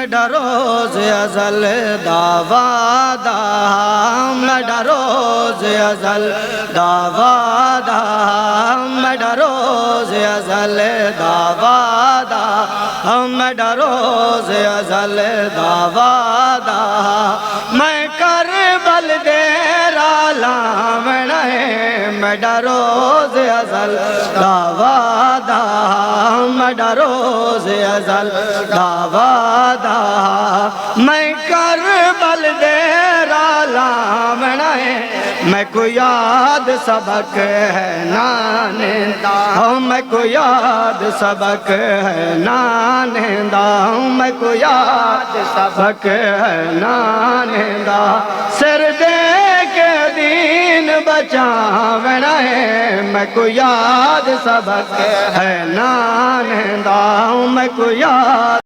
मेरा रोज़ अज़ल दावादा, मेरा रोज़ अज़ल दावादा, मेरा रोज़ अज़ल दावादा, मेरा रोज़ अज़ल दावादा। मैं करबल दे लावना है, मेरा रोज़ अज़ल दावादा, मेरा रोज़ अज़ल दावादा। मैं करबल दे लावना है, मैं को याद सबक है नानेंदा, मैं को याद सबक है नानेंदा, मैं को याद सबक है नानेंदा। सिर दे के दीन बचावना है, मैं को याद सबक है नानेंदा, मैं को याद